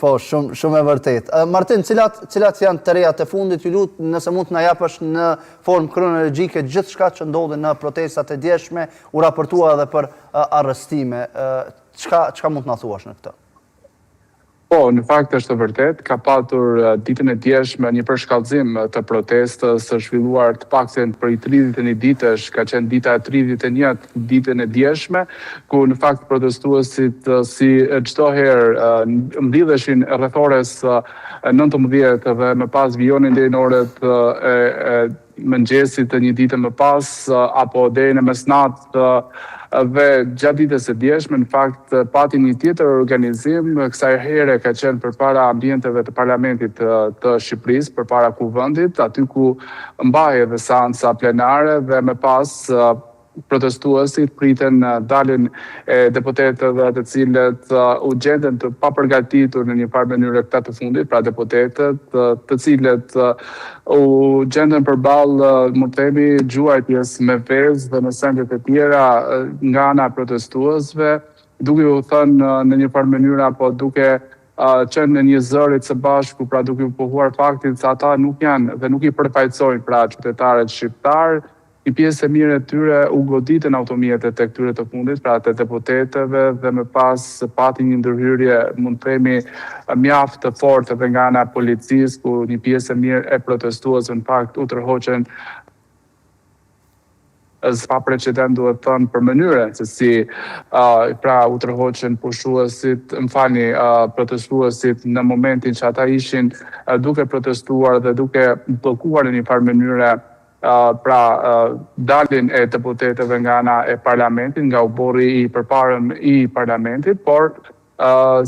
Po, shumë e vërtet. Martin, cilat janë të rejat e fundit, ju lutë nëse mund të na japësh në formë kronologjike gjithë shka që ndodhi në protestat e djeshme, u raportua edhe për arrestime. Çka mund të na thuash në këtë? Po, në fakt është të vërtet, ka patur ditën e djeshme një përshkallëzim të protestës zhvilluar të paktën për 31 ditësh, ka qenë dita e 31 ditën e djeshme, ku në fakt protestuesit si çdo herë mbledheshin rreth orës 19 dhe më pas vijonin deri në orët e mëngjesit të një dite më pas apo deri në mesnatë dhe gjatë ditës së djeshme në fakt pati një tjetër organizim, kësaj here ka qenë përpara ambienteve të Parlamentit të Shqipërisë, përpara Kuvendit, aty ku mbahej edhe seanca plenare dhe më pas protestuesit priten dalin e deputetëve të cilët u gjenden të papërgatitur në një farë mënyrë këta të fundit, pra deputetët të cilët u gjenden përballë, mund të themi, gjuajtjes me vezë dhe me sendet e tjera nga ana protestuesve, duke u thënë në një farë mënyrë apo duke qenë në një zërit së bashku, pra duke u pohuar faktin se ata nuk janë dhe nuk i përfaqësojnë pra qytetarët shqiptar. Një pjesë e mirë e tyre u goditën automjetet e këtyre të fundit, pra të deputetëve dhe më pas pati një ndërhyrje, mund të themi, mjaft të fortë edhe nga ana policisë, ku një pjesë e mirë e protestuesve në fakt u tërhoqen s'pa precedent duhet thënë për mënyrën se si pra u tërhoqen pushuesit, protestuesit në momentin që ata ishin duke protestuar dhe duke bllokuar në një farë mënyre dalin e deputetëve nga ana e Parlamentit, nga uborri i përparëm i Parlamentit, por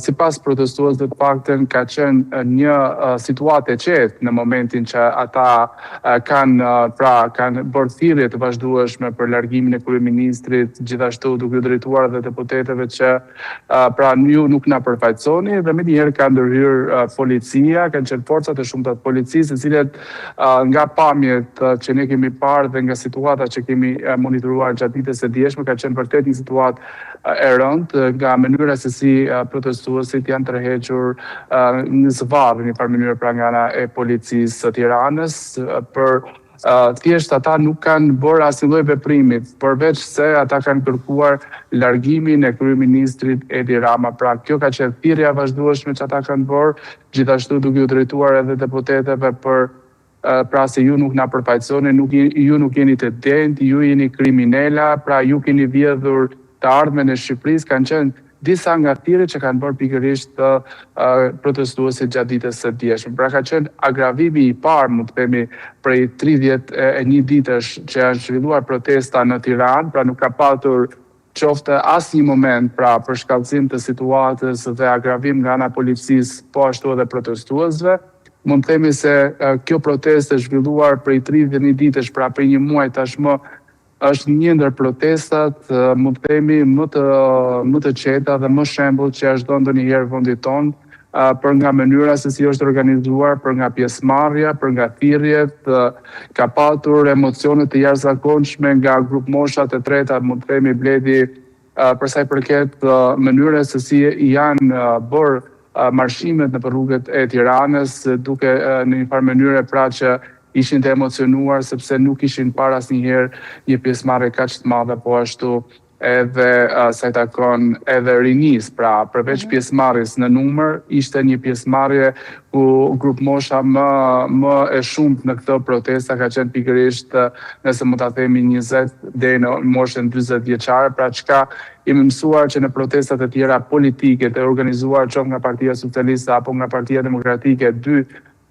sipas protestuesve të paktën ka qenë një situatë e qetë në momentin që ata kanë bërë thirrje të vazhdueshme për largimin e kryeministrit, gjithashtu duke u drejtuar edhe deputetëve që pra ju nuk na përfaqësoni, dhe më njëherë ka ndërhyrë policia, kanë qenë forcat e shumta të policisë, të cilët nga pamjet që ne kemi parë dhe nga situata që kemi monitoruar gjatë ditës së djeshme, ka qenë vërtet një situatë e rëndë nga mënyra se si protestuesit janë tërhequr në zvarr në një farë mënyrë pra nga ana e policisë së Tiranës, për thjesht ata nuk kanë bërë asnjë lloj veprimi, përveç se ata kanë kërkuar largimin e kryeministrit Edi Rama. Pra kjo ka qenë thirrja e vazhdueshme që ata kanë bërë, gjithashtu duke u drejtuar edhe deputetëve për pra se ju nuk na përfaqësoni, ju nuk jeni të denjtë, ju jeni kriminela, pra ju keni vjedhur të ardhmen e Shqipërisë, kanë qenë disa nga thirrjet që kanë bërë pikërisht të protestuesit gjatë ditës së djeshme. Pra ka qenë agravimi i parë, mund të themi, prej 31 ditësh që janë zhvilluar protesta në Tiranë, pra nuk ka patur qofte asnjë moment pra për shkallëzim të situatës dhe agravim nga ana policisë, po ashtu edhe protestuesve. Mund të themi se kjo protestë e zhvilluar prej 31 ditësh, pra prej një muaj tashmë, është një ndër protestat, mund të themi, më të qeta dhe më shembull që është dhënë ndonjëherë vendit tonë, për nga mënyra se si është organizuar, për nga pjesëmarrja, për nga thirrjet, ka patur emocione të jashtëzakonshme nga grup moshat e treta, mund të themi, Bledi, për sa i përket mënyrës se si janë bërë marshimet në rrugët e Tiranës, duke në një farë mënyrë pra që ishin të emocionuar sepse nuk ishin parë asnjëherë një pjesëmarrje kaq të madhe, po ashtu edhe sa i takon edhe rinis, pra përveç pjesëmarrjes në numër, ishte një pjesëmarrje ku grup mosha më e shumtë në këtë protesta ka qenë pikërisht, nëse mund ta themi, 20 deri në moshën 40 vjeçare, pra çka jemi mësuar që në protestat e tjera politike të organizuar qoftë nga Partia Socialiste apo nga Partia Demokratike, dy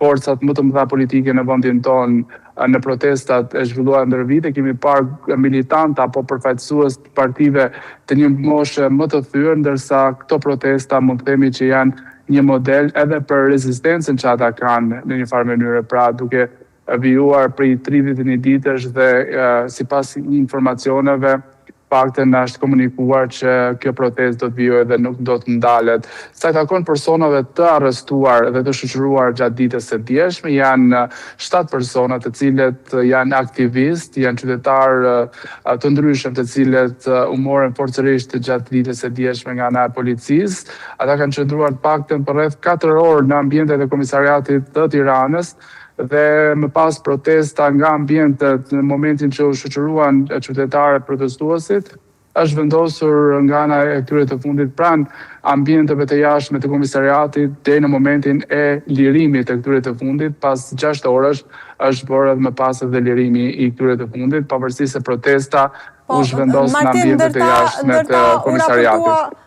forcat më të mëdha politike në vendin tonë në protestat e zhvilluara ndër vite, kemi parë militantë apo përfaqësues të partive të një moshe më të thyrë, ndërsa këto protesta mund të themi që janë një model edhe për rezistencën që ata kanë në një farë mënyrë, pra duke vijuar prej 31 ditësh dhe sipas informacioneve paktën është komunikuar që kjo protestë do të vijë dhe nuk do të ndalet. Sa i takon personave të arrestuar dhe të shoqëruar gjatë ditës së djeshme, janë 7 persona të cilët janë aktivistë, janë qytetarë të ndryshëm të cilët u morën forcërisht gjatë ditës së djeshme nga ana e policisë. Ata kanë qëndruar paktën për rreth 4 orë në ambientet e komisariatit të Tiranës dhe më pas protesta nga ambientet në momentin që u shoqëruan qytetarët protestuesit, është vendosur nga ana e këtyre të fundit pranë ambienteve të jashtme të komisariatit deri në momentin e lirimit të këtyre të fundit. Pas 6 orësh është bërë edhe më pas edhe lirimi i këtyre të fundit, pavarësisht se protesta u zhvendos në ambientet e jashtme të komisariatit.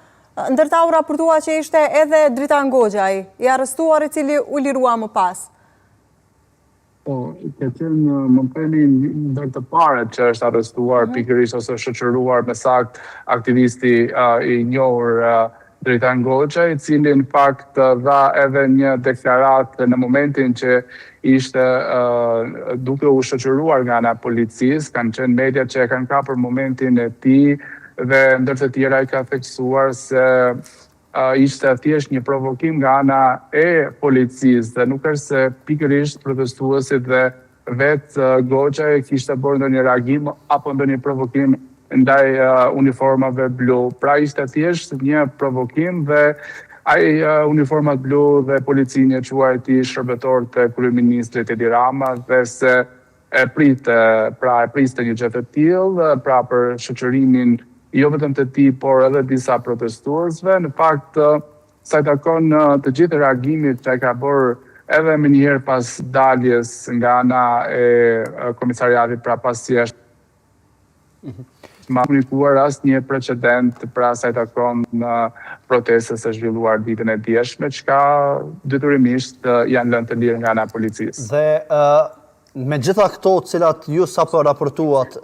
Ndërta u raportua që ishte edhe Dritan Goxhaj, i arrestuar i cili u lirua më pas. Po, ka qenë më themi ndër të parët që është arrestuar pikërisht ose shoqëruar me sakt aktivisti i njohur Dritan Goxhaj, i cili në fakt dha edhe një deklaratë në momentin që ishte duke u shoqëruar nga ana e policisë. Kanë qenë media që e kanë kapur momentin e tij dhe ndër të tjera i ka theksuar se ishte thjesht një provokim nga ana e policisë dhe nuk është se pikërisht protestuesit dhe vetë Goxhaj kishte bërë ndonjë reagim apo ndonjë provokim ndaj uniformave blu. Pra ishte thjesht një provokim dhe ai uniformat blu dhe policinë e quajti shërbëtor të kryeministrit Edi Rama dhe se e priste një gjë të tillë, pra për shoqërimin jo vetëm të tij, por edhe disa protestuesve. Në fakt, sa i takon të gjithë reagimit që ka bërë edhe më njëherë pas daljes nga ana e komisariatit, pra pasi është ma komunikuar asnjë precedent, pra sa i takon protestës së zhvilluar ditën e djeshme, çka detyrimisht janë lënë të lirë nga ana e policisë. Dhe me gjitha këto cilat ju sapo raportuat,